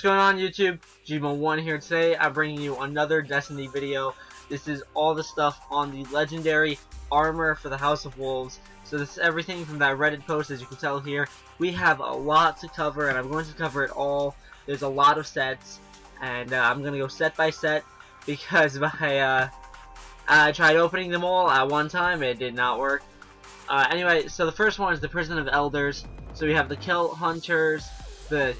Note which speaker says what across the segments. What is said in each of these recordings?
Speaker 1: going on YouTube? Gmo1 here. Today I'm bringing you another Destiny video. This is all the stuff on the legendary armor for the House of Wolves. So this is everything from that Reddit post. As you can tell here, we have a lot to cover and I'm going to cover it all. There's a lot of sets and I'm going to go set by set because I tried opening them all at one time. It did not work. Anyway, so the first one is the Prison of Elders. So we have the Kill Hunters, the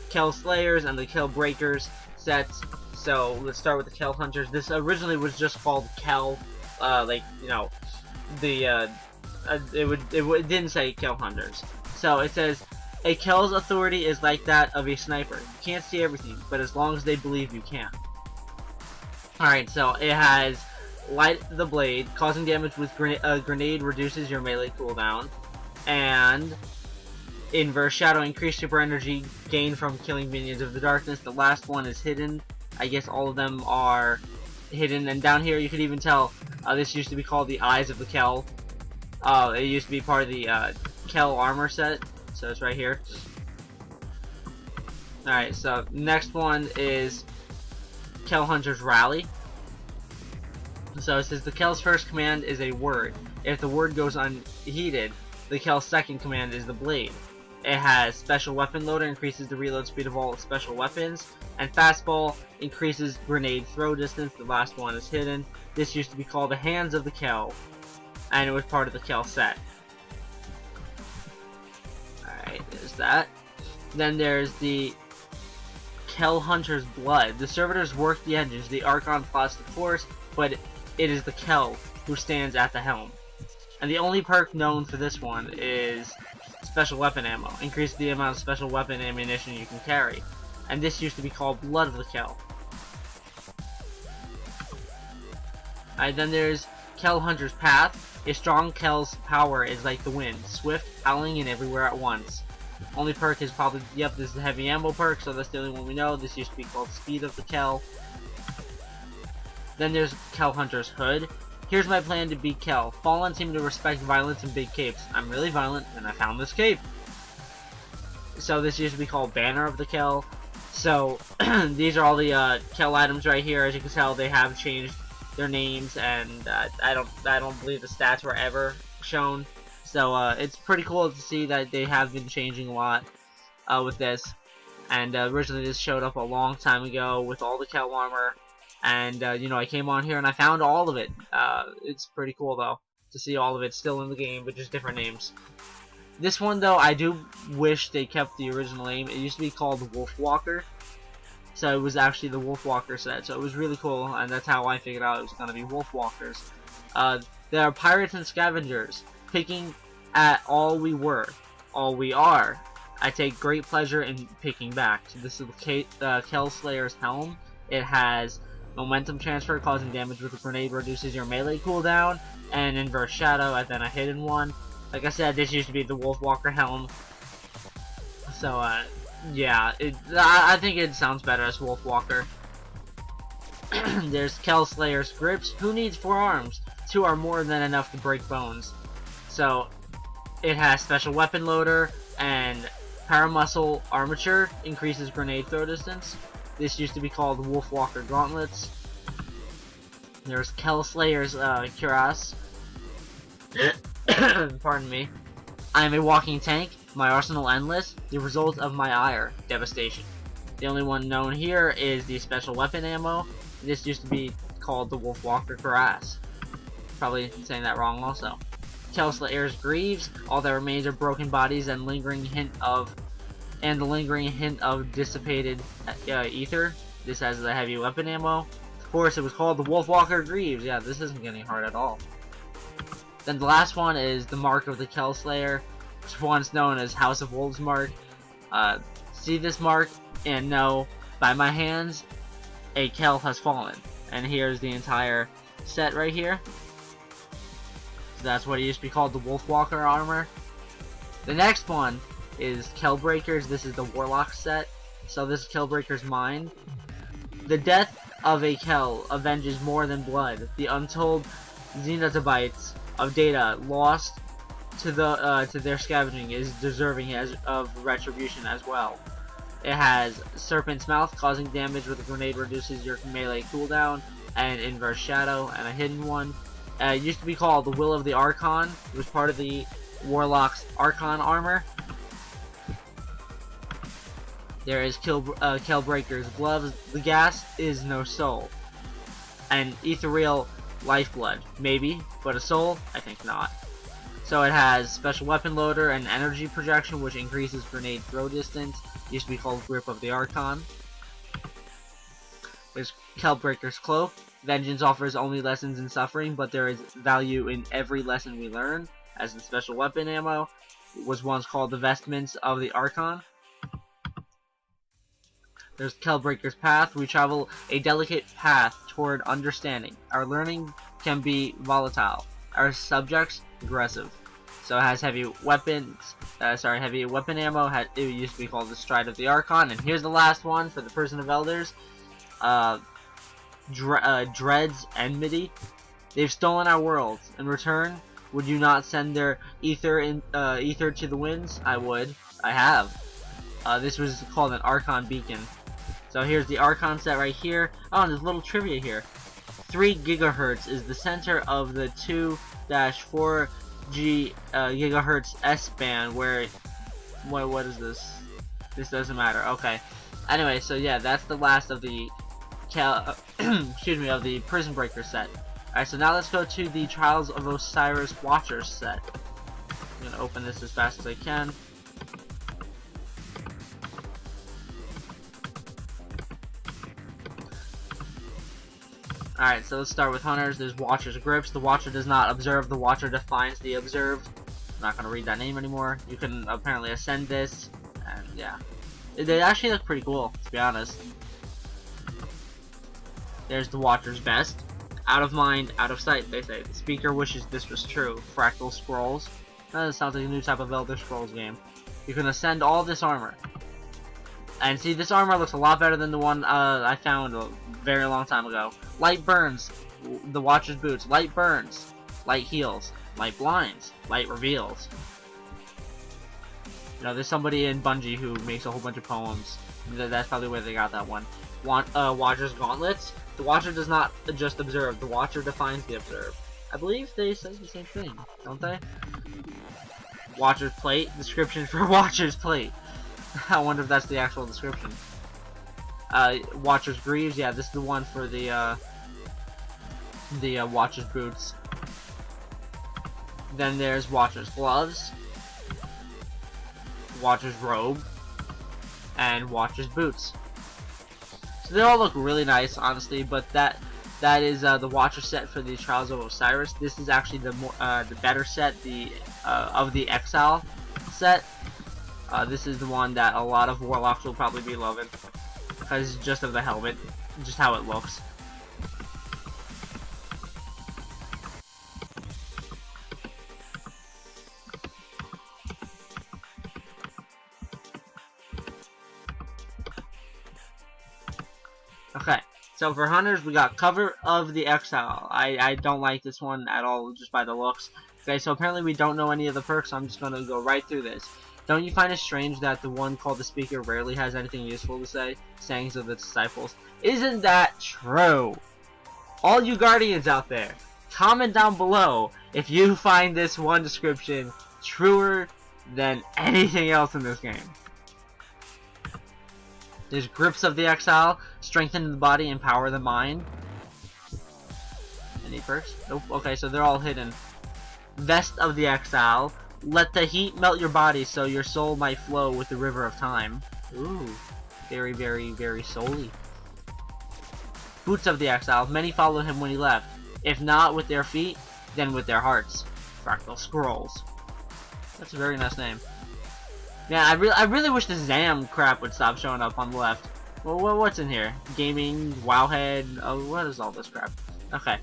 Speaker 1: Kill Slayers, and the Kill Breakers sets. So let's start with the Kill Hunters. This originally was just called Kel, like, you know, the it didn't say Kill Hunters. So it says a Kell's authority is like that of a sniper. You can't see everything, but as long as they believe you can. Alright, so it has Light the Blade, causing damage with grenade reduces your melee cooldown, and Inverse Shadow, increase super energy gained from killing minions of the darkness. The last one is hidden. I guess all of them are hidden, and down here you can even tell this used to be called the Eyes of the Kel. It used to be part of the Kel armor set, so it's right here. Alright, so next one is Kel Hunter's Rally. So it says the Kel's first command is a word. If the word goes unheeded, the Kel's second command is the Blade. It has Special Weapon Loader, increases the reload speed of all special weapons, and Fastball increases grenade throw distance. The last one is hidden. This used to be called the Hands of the Kel, and it was part of the Kel set. Alright, there's that. Then there's the Kel Hunter's Blood. The servitors work the engines, the Archon plots the force, but it is the Kel who stands at the helm. And the only perk known for this one is Special Weapon Ammo. Increase the amount of special weapon ammunition you can carry. And this used to be called Blood of the Kel. Alright, then there's Kel Hunter's Path. A strong Kel's power is like the wind, swift, howling, and everywhere at once. Only perk is probably, yep, this is the heavy ammo perk, so that's the only one we know. This used to be called Speed of the Kel. Then there's Kel Hunter's Hood. Here's my plan to beat Kel. Fallen seem to respect violence and big capes. I'm really violent, and I found this cape. So this used to be called Banner of the Kel. So these are all the Kel items right here. As you can tell, they have changed their names, and I don't believe the stats were ever shown. So it's pretty cool to see that they have been changing a lot with this. And originally this showed up a long time ago with all the Kel armor. And you know, I came on here and I found all of it. It's pretty cool though to see all of it still in the game, but just different names. This one though, I do wish they kept the original name. It used to be called Wolfwalker, so it was actually the Wolfwalker set. So it was really cool, and that's how I figured out it was gonna be Wolfwalkers. There are pirates and scavengers, picking at all we were, all we are. I take great pleasure in picking back. So this is the Kel Slayer's helm. It has momentum transfer, causing damage with a grenade reduces your melee cooldown, and Inverse Shadow, and then a hidden one. Like I said, this used to be the Wolfwalker helm. So yeah, I think it sounds better as Wolfwalker. There's Kel Slayer's Grips. Who needs 4 arms? 2 are more than enough to break bones. So it has Special Weapon Loader and Paramuscle Armature, increases grenade throw distance. This used to be called Wolfwalker Gauntlets. There's Kel Slayer's Cuirass. Pardon me. I am a walking tank, my arsenal endless, the result of my ire, devastation. The only one known here is the Special Weapon Ammo. This used to be called the Wolfwalker Cuirass. Probably saying that wrong also. Kel Slayer's Greaves, all that remains are broken bodies and the lingering hint of dissipated ether. This has the heavy weapon ammo. Of course, it was called the Wolfwalker Greaves. Yeah, this isn't getting hard at all. Then the last one is the Mark of the Kel Slayer, which is once known as House of Wolves Mark. See this mark and know, by my hands, a Kel has fallen. And here's the entire set right here. So that's what it used to be called, the Wolfwalker armor. The next one is Kel Breakers. This is the Warlock set. So this is Kel Breaker's Mind. The death of a Kel avenges more than blood. The untold zenatabytes of data lost to their scavenging is deserving of retribution as well. It has Serpent's Mouth, causing damage with a grenade reduces your melee cooldown, and Inverse Shadow, and a hidden one. It used to be called the Will of the Archon. It was part of the Warlock's Archon armor. There is Kelbreaker's Gloves. The gas is no soul. And Ethereal Lifeblood. Maybe, but a soul? I think not. So it has Special Weapon Loader and Energy Projection, which increases grenade throw distance. Used to be called Grip of the Archon. There's Kelbreaker's Cloak. Vengeance offers only lessons in suffering, but there is value in every lesson we learn, as in special weapon ammo. It was once called the Vestments of the Archon. There's Kelbreaker's Path. We travel a delicate path toward understanding. Our learning can be volatile. Our subjects, aggressive. So it has heavy weapon ammo. It used to be called the Stride of the Archon. And here's the last one for the Prison of Elders. Dread's Enmity. They've stolen our worlds. In return, would you not send their ether to the winds? I would. I have. This was called an Archon Beacon. So here's the Archon set right here. Oh, and there's a little trivia here. 3 GHz is the center of the 2-4 gigahertz S-band. Where, what is this? This doesn't matter. Okay. Anyway, so yeah, that's the last of the of the Prison Breaker set. Alright, so now let's go to the Trials of Osiris Watchers set. I'm gonna open this as fast as I can. Alright, so let's start with Hunters. There's Watcher's Grips. The Watcher does not observe, the Watcher defines the observed. I'm not gonna read that name anymore. You can apparently ascend this, and yeah. They actually look pretty cool, to be honest. There's the Watcher's Vest. Out of mind, out of sight, they say. The speaker wishes this was true. Fractal Scrolls. That sounds like a new type of Elder Scrolls game. You can ascend all this armor. And see, this armor looks a lot better than the one I found a very long time ago. Light burns. The Watcher's boots. Light burns. Light heals. Light blinds. Light reveals. You know, there's somebody in Bungie who makes a whole bunch of poems. That's probably where they got that one. Watcher's Gauntlets. The Watcher does not just observe. The Watcher defines the observed. I believe they say the same thing, don't they? Watcher's Plate. Description for Watcher's Plate. I wonder if that's the actual description. Watcher's Greaves. Yeah, this is the one for the Watcher's Boots. Then there's Watcher's Gloves, Watcher's Robe, and Watcher's Boots. So they all look really nice, honestly, but that is the Watcher set for the Trials of Osiris. This is actually the better set, of the Exile set. This is the one that a lot of Warlocks will probably be loving, because just of the helmet, just how it looks. Okay, so for Hunters, we got Cover of the Exile. I don't like this one at all, just by the looks. Okay, so apparently we don't know any of the perks, so I'm just going to go right through this. Don't you find it strange that the one called the Speaker rarely has anything useful to say? Sayings of the Disciples. Isn't that true? All you Guardians out there, comment down below if you find this one description truer than anything else in this game. There's Grips of the Exile. Strengthen the body, empower the mind. Any perks? Nope. Okay, so they're all hidden. Vest of the Exile. Let the heat melt your body so your soul might flow with the river of time. Ooh. Very, very, very soul-y. Boots of the Exile. Many followed him when he left. If not with their feet, then with their hearts. Fractal Scrolls. That's a very nice name. Yeah, I really wish the Zam crap would stop showing up on the left. Well, what's in here? Gaming, Wowhead, oh, what is all this crap? Okay.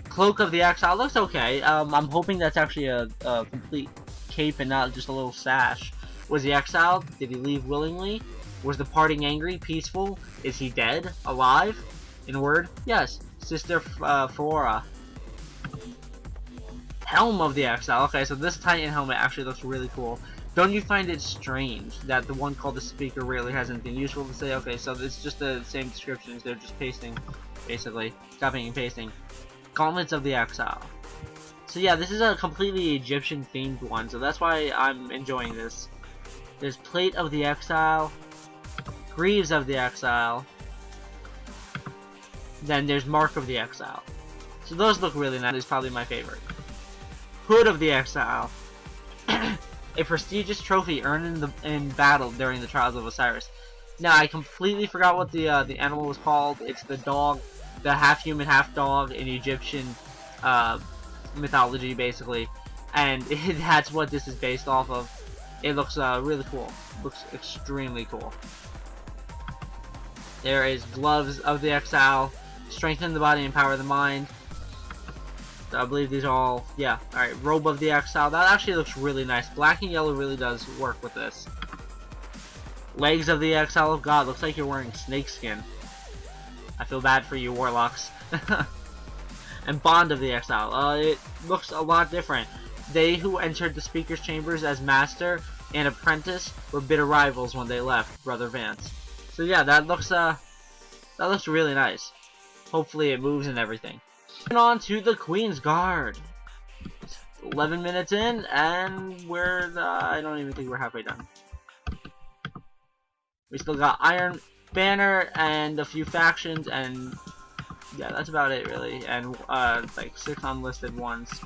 Speaker 1: Cloak of the Exile looks okay. I'm hoping that's actually a complete cape and not just a little sash. Was he exiled? Did he leave willingly? Was the parting angry, peaceful? Is he dead? Alive? In word? Yes. Sister Flora. Helm of the Exile. Okay, so this Titan helmet actually looks really cool. Don't you find it strange that the one called the Speaker really has anything useful to say? Okay, so it's just the same descriptions, they're just pasting, basically, copying and pasting. Gauntlets of the Exile. So yeah, this is a completely Egyptian themed one, so that's why I'm enjoying this. There's Plate of the Exile, Greaves of the Exile, then there's Mark of the Exile. So those look really nice, it's probably my favorite. Hood of the Exile. A prestigious trophy earned in battle during the trials of Osiris. Now, I completely forgot what the animal was called. It's the dog, the half-human, half-dog in Egyptian mythology, basically. And that's what this is based off of. It looks really cool. Looks extremely cool. There is Gloves of the Exile. Strengthen the body and empower the mind. So I believe these are all, yeah, alright, Robe of the Exile. That actually looks really nice. Black and yellow really does work with this. Legs of the Exile. Oh god, looks like you're wearing snakeskin. I feel bad for you, warlocks. And Bond of the Exile. It looks a lot different. They who entered the Speaker's chambers as master and apprentice were bitter rivals when they left Brother Vance. So yeah, that looks really nice. Hopefully it moves and everything. On to the Queen's Guard. 11 minutes in, and I don't even think we're halfway done. We still got Iron Banner and a few factions, and yeah, that's about it really. And like 6 unlisted ones.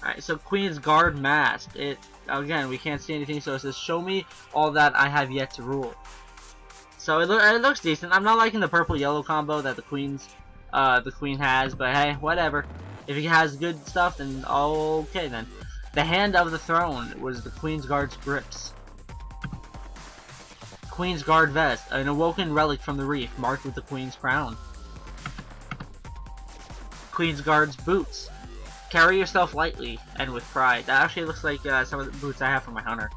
Speaker 1: Alright, so Queen's Guard mask. Again, we can't see anything, so it says, show me all that I have yet to rule. So it looks decent. I'm not liking the purple-yellow combo that the Queen has, but hey, whatever. If he has good stuff, then okay then. The Hand of the Throne was the Queen's Guard's grips. Queen's Guard vest, an awoken relic from the reef, marked with the Queen's crown. Queen's Guard's boots. Carry yourself lightly and with pride. That actually looks like some of the boots I have for my hunter.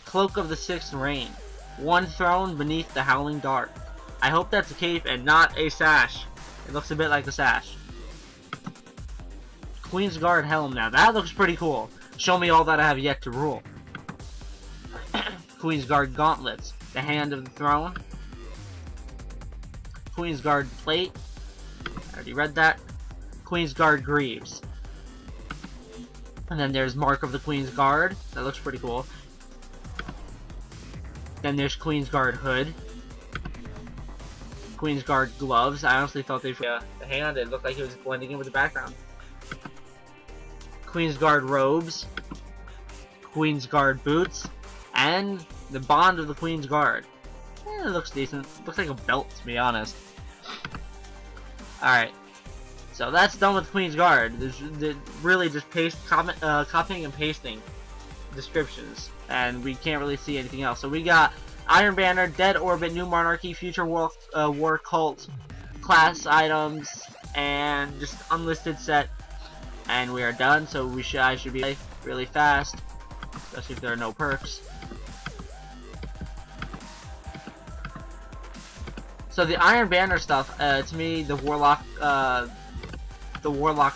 Speaker 1: Cloak of the Sixth Reign. One throne beneath the howling dark. I hope that's a cape and not a sash. It looks a bit like a sash. Queen's Guard helm now. That looks pretty cool. Show me all that I have yet to rule. Queen's Guard gauntlets. The Hand of the Throne. Queen's Guard plate. I already read that. Queen's Guard greaves. And then there's Mark of the Queen's Guard. That looks pretty cool. Then there's Queen's Guard hood. Queen's Guard gloves. I honestly thought they were the hand. It looked like it was blending in with the background. Queen's Guard robes. Queen's Guard boots. And the Bond of the Queen's Guard. It looks decent. It looks like a belt, to be honest. Alright. So that's done with Queen's Guard. There's really just copying and pasting descriptions, and we can't really see anything else. So we got Iron Banner, Dead Orbit, New Monarchy, Future War Cult, class items, and just unlisted set, and we are done. So I should be really fast, especially if there are no perks. So the Iron Banner stuff, to me, the Warlock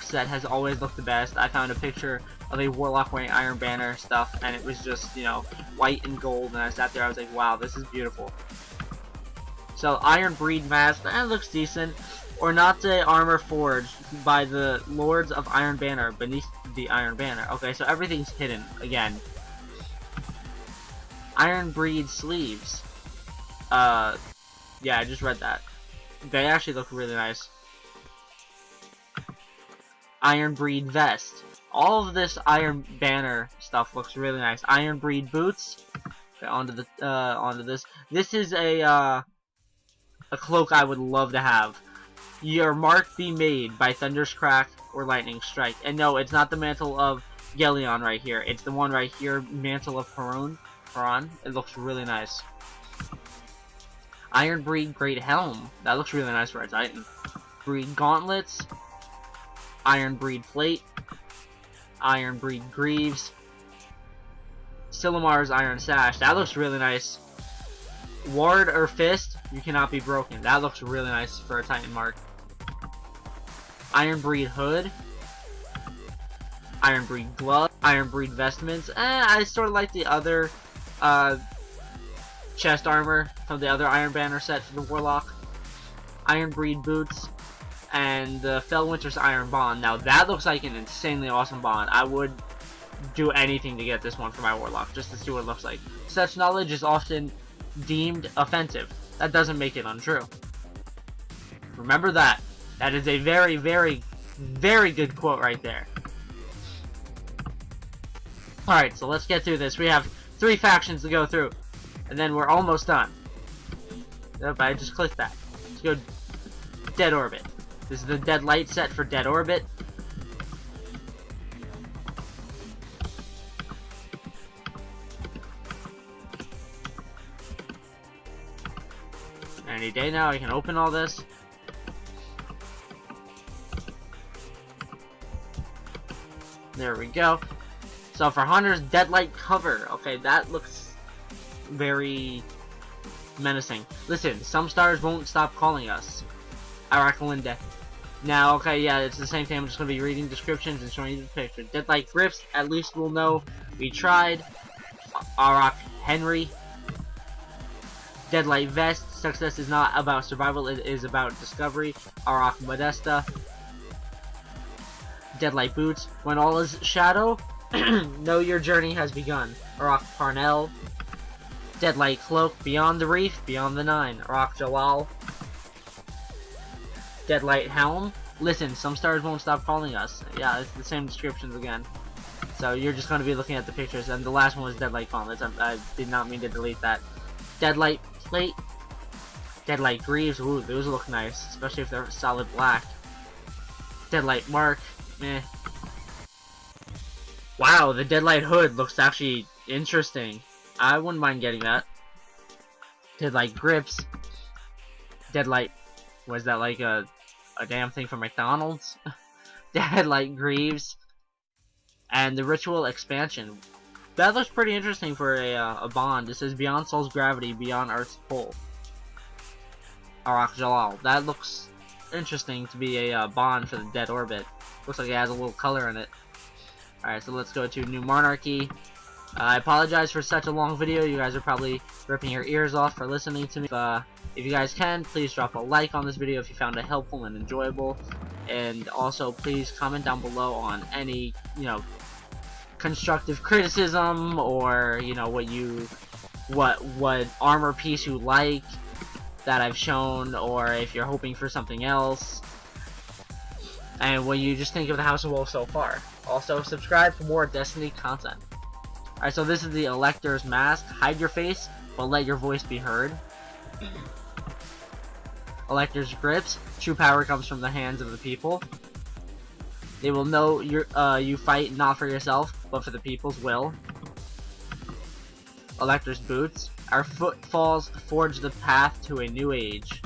Speaker 1: set has always looked the best. I found a picture of a Warlock wearing Iron Banner stuff, and it was just, you know, white and gold, and I sat there, I was like, wow, this is beautiful. So, Iron Breed mask, that looks decent. Ornate armor forged by the Lords of Iron Banner beneath the Iron Banner. Okay, so everything's hidden, again. Iron Breed sleeves. Yeah, I just read that. They actually look really nice. Iron Breed vest. All of this Iron Banner stuff looks really nice. Iron Breed boots. Okay, onto this. This is a cloak I would love to have. Your mark be made by thunder's crack or lightning strike. And no, it's not the mantle of Gelion right here. It's the one right here, mantle of Haran. It looks really nice. Iron Breed Great Helm. That looks really nice for a Titan. Breed gauntlets. Iron Breed plate. Iron Breed greaves. Silimar's Iron Sash. That looks really nice. Ward or fist, you cannot be broken. That looks really nice for a Titan mark. Ironbreed hood, Ironbreed glove, Ironbreed vestments. I sort of like the other chest armor from the other Iron Banner set for the Warlock. Ironbreed boots, and the Fellwinter's Iron Bond. Now that looks like an insanely awesome bond. I would do anything to get this one for my Warlock, just to see what it looks like. Such knowledge is often deemed offensive. That doesn't make it untrue. Remember that. That is a very, very, very good quote right there. Alright, so let's get through this. We have 3 factions to go through, and then we're almost done. Yep, I just clicked that. Let's go Dead Orbit. This is the Dead Light set for Dead Orbit. Any day now, I can open all this. There we go. So for Hunter's Deadlight cover, okay, that looks very menacing. Listen, some stars won't stop calling us. Arakalinde. Now, okay, yeah, it's the same thing. I'm just going to be reading descriptions and showing you the picture. Deadlight grips, at least we'll know we tried. Arak Henry. Deadlight vest, success is not about survival, it is about discovery. Arak Modesta. Deadlight boots, when all is shadow, know your journey has begun. Arak Parnell. Deadlight cloak, beyond the reef, beyond the nine. Arak Jalal. Deadlight helm, listen, some stars won't stop calling us. Yeah, it's the same descriptions again. So you're just going to be looking at the pictures, and the last one was Deadlight gauntlets. I did not mean to delete that. Deadlight plate. Deadlight greaves, ooh, those look nice, especially if they're solid black. Deadlight mark, meh. Wow, the Deadlight hood looks actually interesting. I wouldn't mind getting that. Deadlight grips. Deadlight, was that like a damn thing from McDonald's? Deadlight greaves. And the ritual expansion. That looks pretty interesting for a bond. It says beyond soul's gravity, beyond earth's pull. Arak Jalal. That looks interesting to be a bond for the Dead Orbit. Looks like it has a little color in it. Alright, so let's go to New Monarchy. I apologize for such a long video. You guys are probably ripping your ears off for listening to me. If you guys can, please drop a like on this video if you found it helpful and enjoyable. And also, please comment down below on any, constructive criticism, or, what armor piece you like that I've shown, or if you're hoping for something else. And what you just think of the House of Wolves so far. Also, subscribe for more Destiny content. Alright, so this is the Elector's Mask. Hide your face, but let your voice be heard. Elector's Grips. True power comes from the hands of the people. They will know you fight not for yourself, but for the people's will. Elector's Boots. Our footfalls forge the path to a new age.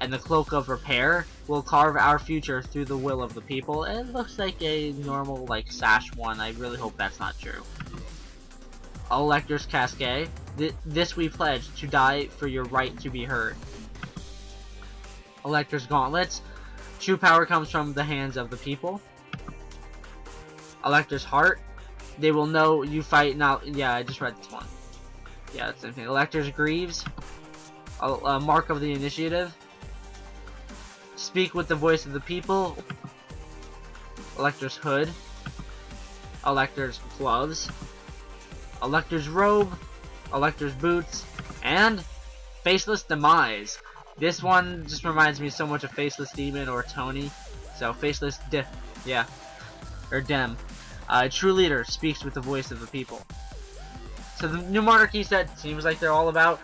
Speaker 1: And the Cloak of Repair will carve our future through the will of the people. It looks like a normal, sash one. I really hope that's not true. Elector's Cascade. This we pledge, to die for your right to be heard. Elector's Gauntlets. True power comes from the hands of the people. Elector's Heart. They will know you fight not... Yeah, I just read this one. Yeah, that's the same thing. Elector's Greaves. A mark of the initiative. Speak with the voice of the people. Elector's Hood. Elector's Gloves. Elector's Robe. Elector's Boots. And Faceless Demise. This one just reminds me so much of Faceless Demon or Tony. So, Faceless yeah. Or Dem. True leader speaks with the voice of the people. So the New Monarchy set seems like they're all about,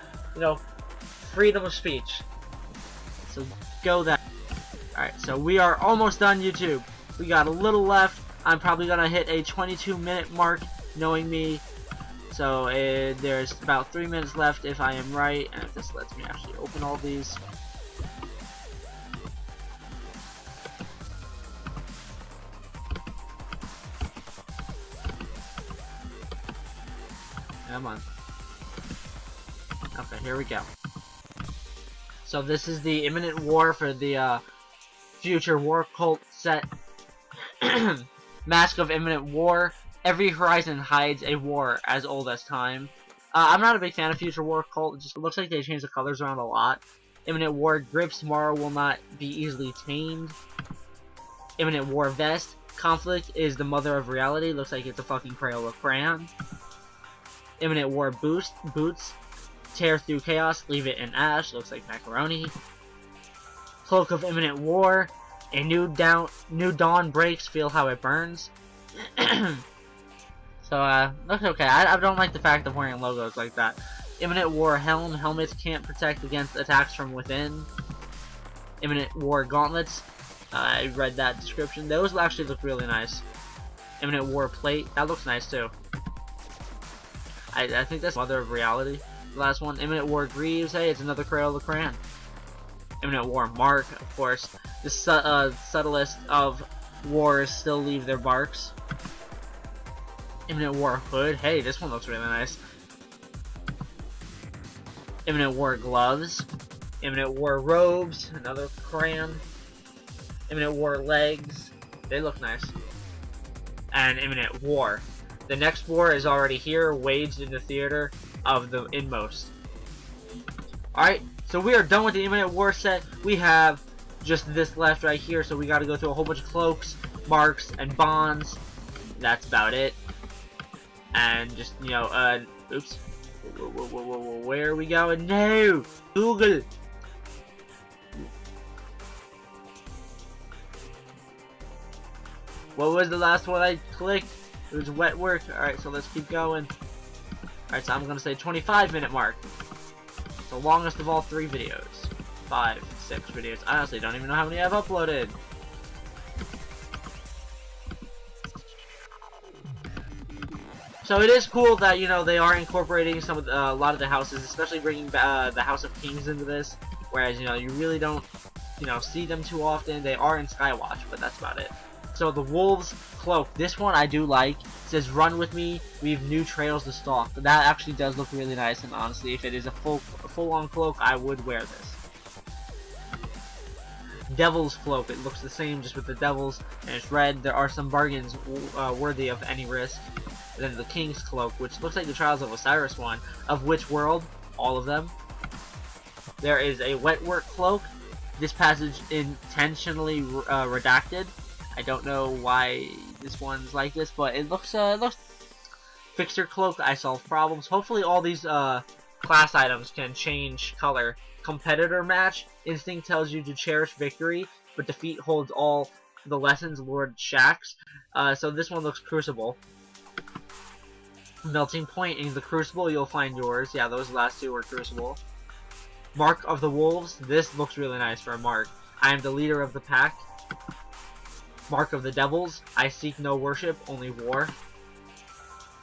Speaker 1: freedom of speech. So go that. Alright, so we are almost done, YouTube. We got a little left. I'm probably gonna hit a 22-minute mark, knowing me. So there's about 3 minutes left if I am right, and if this lets me actually open all these. Come on. Okay, here we go. So this is the imminent war for the future War Cult set. Mask of Imminent War. Every horizon hides a war as old as time. I'm not a big fan of Future War Cult. It just looks like they changed the colors around a lot. Imminent War Grips. Tomorrow will not be easily tamed. Imminent War Vest. Conflict is the mother of reality. Looks like it's a fucking Crayola crayon. Imminent War Boots. Tear through chaos. Leave it in ash. Looks like macaroni. Cloak of Imminent War. A new dawn breaks. Feel how it burns. So, looks okay. I don't like the fact of wearing logos like that. Imminent War Helm. Helmets can't protect against attacks from within. Imminent War Gauntlets. I read that description. Those actually look really nice. Imminent War Plate. That looks nice too. I think that's Mother of Reality. The last one. Imminent War Greaves. Hey, it's another Crayola crayon. Imminent War Mark. Of course. The subtlest of wars still leave their marks. Imminent War Hood. Hey, this one looks really nice. Imminent War Gloves. Imminent War Robes. Another crayon. Imminent War Legs. They look nice. And Imminent War. The next war is already here, waged in the theater of the inmost. Alright, so we are done with the Imminent War set. We have just this left right here, so we gotta go through a whole bunch of cloaks, marks, and bonds. That's about it. And just, you know, oops. Where are we going? No! Google! What was the last one I clicked? It was wet work. Alright, so let's keep going. Alright, so I'm gonna say 25-minute mark. The longest of all 3 videos. 5, 6 videos. I honestly don't even know how many I've uploaded. So it is cool that, you know, they are incorporating some of a lot of the houses, especially bringing the House of Kings into this. Whereas, you know, you really don't, you know, see them too often. They are in Skywatch, but that's about it. So the Wolves Cloak, this one I do like. It says run with me, we have new trails to stalk. That actually does look really nice, and honestly, if it is a full-on cloak, I would wear this. Devil's Cloak, it looks the same just with the devils, and it's red. There are some bargains worthy of any risk. And then the King's Cloak, which looks like the Trials of Osiris one. Of which world? All of them. There is a Wetwork Cloak. This passage intentionally redacted. I don't know why this one's like this, but it looks Fixer Cloak, I solve problems. Hopefully all these class items can change color. Competitor Match, instinct tells you to cherish victory, but defeat holds all the lessons, Lord Shax. So this one looks Crucible. Melting Point, in the Crucible you'll find yours. Yeah, those last 2 were Crucible. Mark of the Wolves, this looks really nice for a mark. I am the leader of the pack. Mark of the Devils, I seek no worship, only war.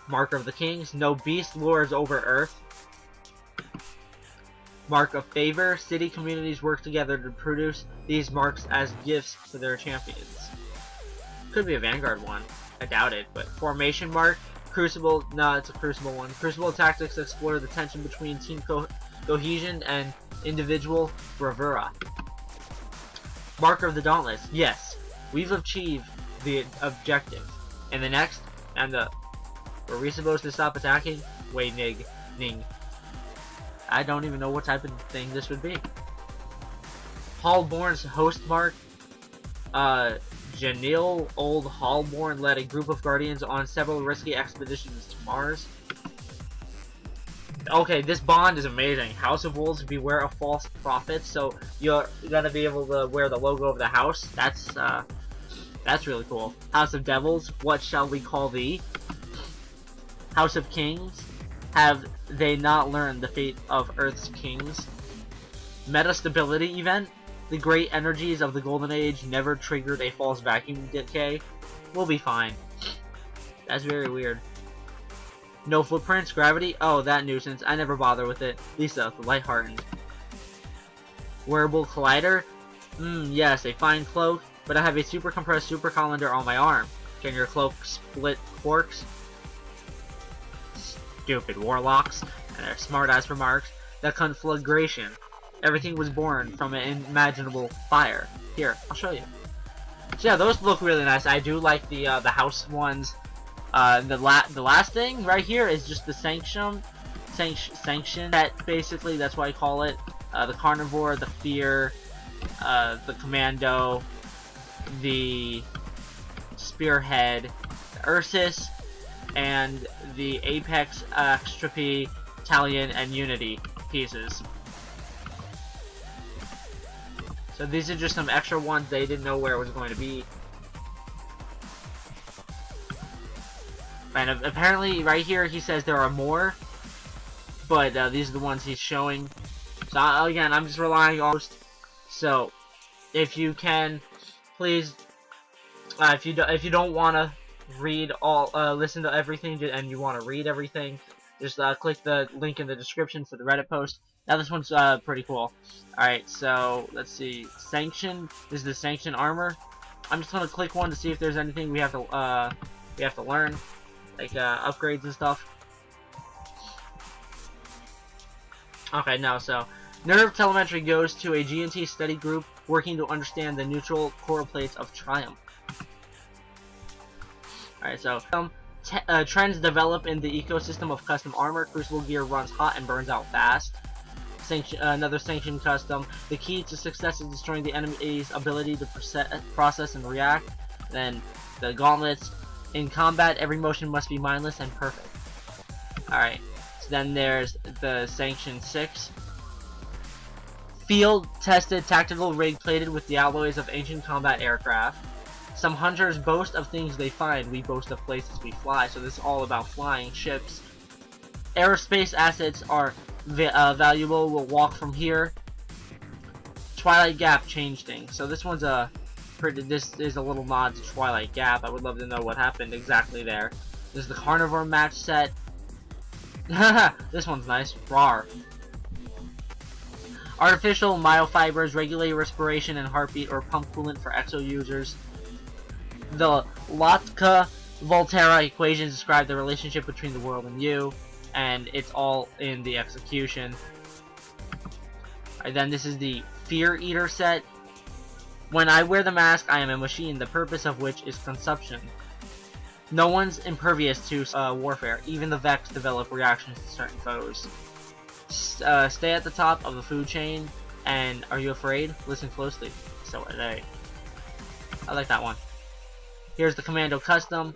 Speaker 1: Mark of the Kings, no beast lords over earth. Mark of Favor, city communities work together to produce these marks as gifts to their champions. Could be a Vanguard one, I doubt it, but Formation Mark, Crucible, no, it's a Crucible one. Crucible tactics explore the tension between team cohesion and individual bravura. Mark of the Dauntless, yes. We've achieved the objective. And the next, were we supposed to stop attacking? Wait, Ning. I don't even know what type of thing this would be. Hallborn's host mark. Janil Old Hallborn led a group of guardians on several risky expeditions to Mars. Okay, this bond is amazing. House of Wolves, beware of false prophets. So you're gonna be able to wear the logo of the house. That's really cool. House of Devils, what shall we call thee? House of Kings, have they not learned the fate of Earth's kings? Meta stability event, the great energies of the Golden Age never triggered a false vacuum decay. We'll be fine. That's very weird. No footprints, gravity, oh that nuisance, I never bother with it. Lisa, the lighthearted. Wearable collider, yes, a fine cloak, but I have a super compressed super colander on my arm. Can your cloak split quarks? Stupid warlocks, and their smart-ass remarks. The conflagration. Everything was born from an imaginable fire. Here, I'll show you. So yeah, those look really nice. I do like the house ones. The last thing right here is just the sanction that basically that's why I call it the carnivore, the fear, the commando, the spearhead, the Ursus, and the Apex, Extra P, Talion, and Unity pieces. So these are just some extra ones they didn't know where it was going to be. And apparently right here he says there are more, but these are the ones he's showing. So again, I'm just relying on most. So if you can, please, if you don't want to read all, listen to everything, and you want to read everything, just click the link in the description for the Reddit post. Now this one's pretty cool. Alright, so let's see. Sanction. This is the Sanction armor. I'm just gonna click one to see if there's anything we have to learn, like upgrades and stuff. Okay, no. So Nerve Telemetry goes to a G&T study group working to understand the neutral core plates of Triumph. Alright, so trends develop in the ecosystem of custom armor. Crucible gear runs hot and burns out fast. Another Sanction custom. The key to success is destroying the enemy's ability to process and react. Then the gauntlets. In combat, every motion must be mindless and perfect. Alright, so then there's the Sanction 6. Field-tested tactical rig plated with the alloys of ancient combat aircraft. Some hunters boast of things they find. We boast of places we fly. So this is all about flying ships. Aerospace assets are valuable. We'll walk from here. Twilight Gap changed things. So this one's this is a little nod to Twilight Gap. I would love to know what happened exactly there. This is the Carnivore match set. This one's nice. Rawr. Artificial myofibers regulate respiration and heartbeat or pump coolant for exo users. The Lotka-Volterra equations describe the relationship between the world and you, and it's all in the execution. Alright, then this is the Fear Eater set. When I wear the mask, I am a machine, the purpose of which is consumption. No one's impervious to warfare. Even the Vex develop reactions to certain foes. Stay at the top of the food chain, and are you afraid? Listen closely. So are they. I like that one. Here's the Commando Custom.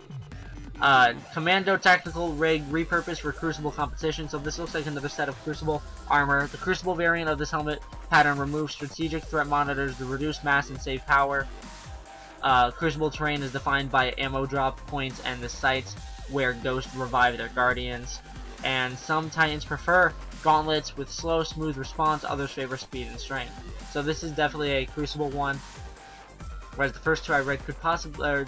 Speaker 1: Commando Tactical Rig repurposed for Crucible competition. So this looks like another set of Crucible armor. The Crucible variant of this helmet pattern removes strategic threat monitors to reduce mass and save power. Crucible terrain is defined by ammo drop points and the sites where ghosts revive their guardians. And some Titans prefer gauntlets with slow, smooth response. Others favor speed and strength. So this is definitely a Crucible one. Whereas the first two I read could possibly...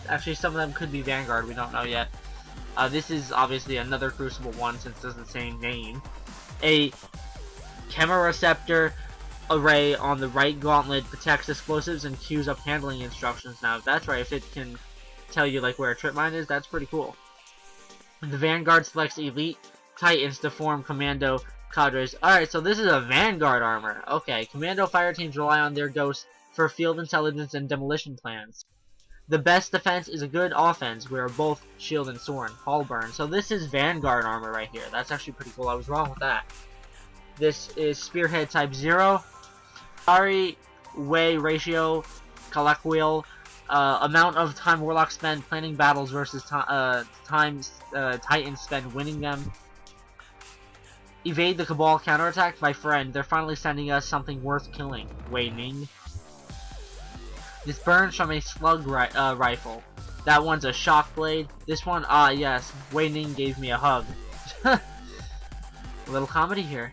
Speaker 1: actually, some of them could be Vanguard, we don't know yet. This is obviously another Crucible one since it's the same name. A chemoreceptor array on the right gauntlet detects explosives and queues up handling instructions. Now, if that's right, if it can tell you like where a trip mine is, that's pretty cool. The Vanguard selects elite Titans to form commando cadres. Alright, so this is a Vanguard armor. Okay, commando fire teams rely on their ghosts for field intelligence and demolition plans. The best defense is a good offense. We are both shield and sword. Hallburn. So this is Vanguard armor right here. That's actually pretty cool. I was wrong with that. This is Spearhead Type 0. Sorry, Way ratio, colloquial. Amount of time Warlocks spend planning battles versus time Titans spend winning them. Evade the Cabal counterattack. My friend, they're finally sending us something worth killing. Wei Ning. This burns from a slug rifle. That one's a shock blade. This one, yes, Wei Ning gave me a hug. A little comedy here.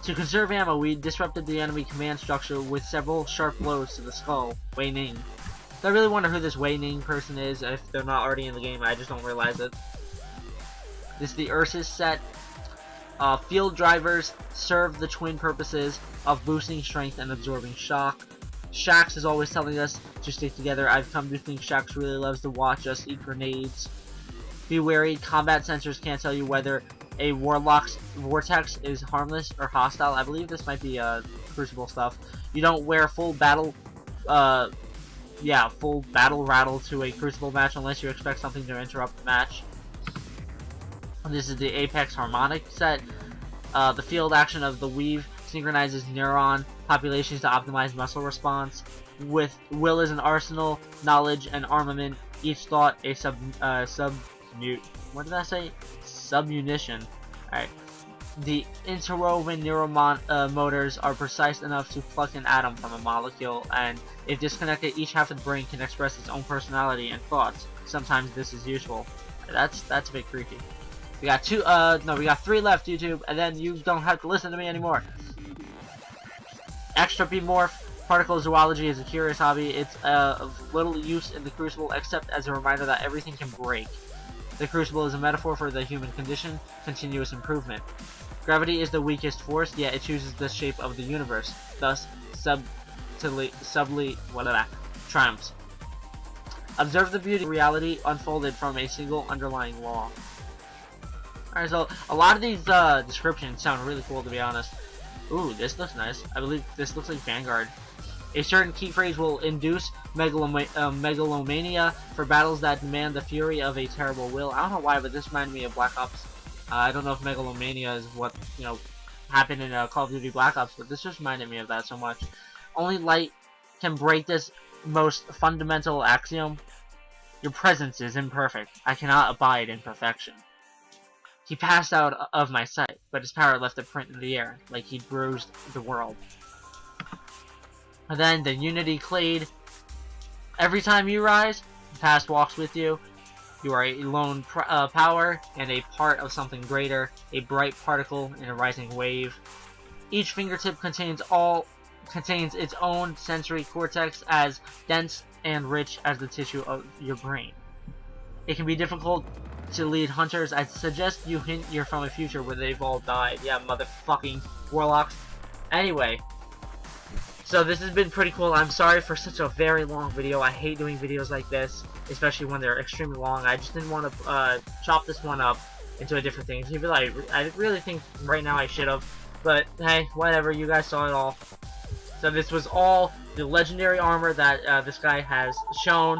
Speaker 1: To conserve ammo, we disrupted the enemy command structure with several sharp blows to the skull. Wei Ning. So I really wonder who this Wei Ning person is. If they're not already in the game, I just don't realize it. This is the Ursus set. Field drivers serve the twin purposes of boosting strength and absorbing shock. Shax is always telling us to stick together. I've come to think Shax really loves to watch us eat grenades. Be wary, combat sensors can't tell you whether a Warlock's vortex is harmless or hostile. I believe this might be Crucible stuff. You don't wear full battle yeah, full battle rattle to a Crucible match unless you expect something to interrupt the match. This is the Apex Harmonic set. The field action of the Weave synchronizes neuron populations to optimize muscle response. With will as an arsenal, knowledge and armament, each thought a submunition. Alright. The interwoven neuromotors are precise enough to pluck an atom from a molecule, and if disconnected, each half of the brain can express its own personality and thoughts. Sometimes this is useful. That's a bit creepy. We got we got 3 left, YouTube, and then you don't have to listen to me anymore. Extropy Morph Particle Zoology is a curious hobby. It's of little use in the Crucible, except as a reminder that everything can break. The Crucible is a metaphor for the human condition, continuous improvement. Gravity is the weakest force, yet it chooses the shape of the universe, thus triumphs. Observe the beauty of reality unfolded from a single underlying law. Alright, so a lot of these descriptions sound really cool, to be honest. Ooh, this looks nice. I believe this looks like Vanguard. A certain key phrase will induce megalomania for battles that demand the fury of a terrible will. I don't know why, but this reminded me of Black Ops. I don't know if megalomania is what, happened in Call of Duty Black Ops, but this just reminded me of that so much. Only light can break this most fundamental axiom. Your presence is imperfect. I cannot abide in perfection. He passed out of my sight, but his power left a print in the air, like he bruised the world. And then the Unity Clade. Every time you rise, the past walks with you. You are a lone power and a part of something greater, a bright particle in a rising wave. Each fingertip contains its own sensory cortex, as dense and rich as the tissue of your brain. It can be difficult to lead hunters. I suggest you hint you're from a future where they've all died. Yeah, motherfucking warlocks. Anyway, so this has been pretty cool. I'm sorry for such a very long video. I hate doing videos like this, especially when they're extremely long. I just didn't want to chop this one up into a different thing. I really think right now I should have, but hey, whatever. You guys saw it all. So this was all the legendary armor that this guy has shown.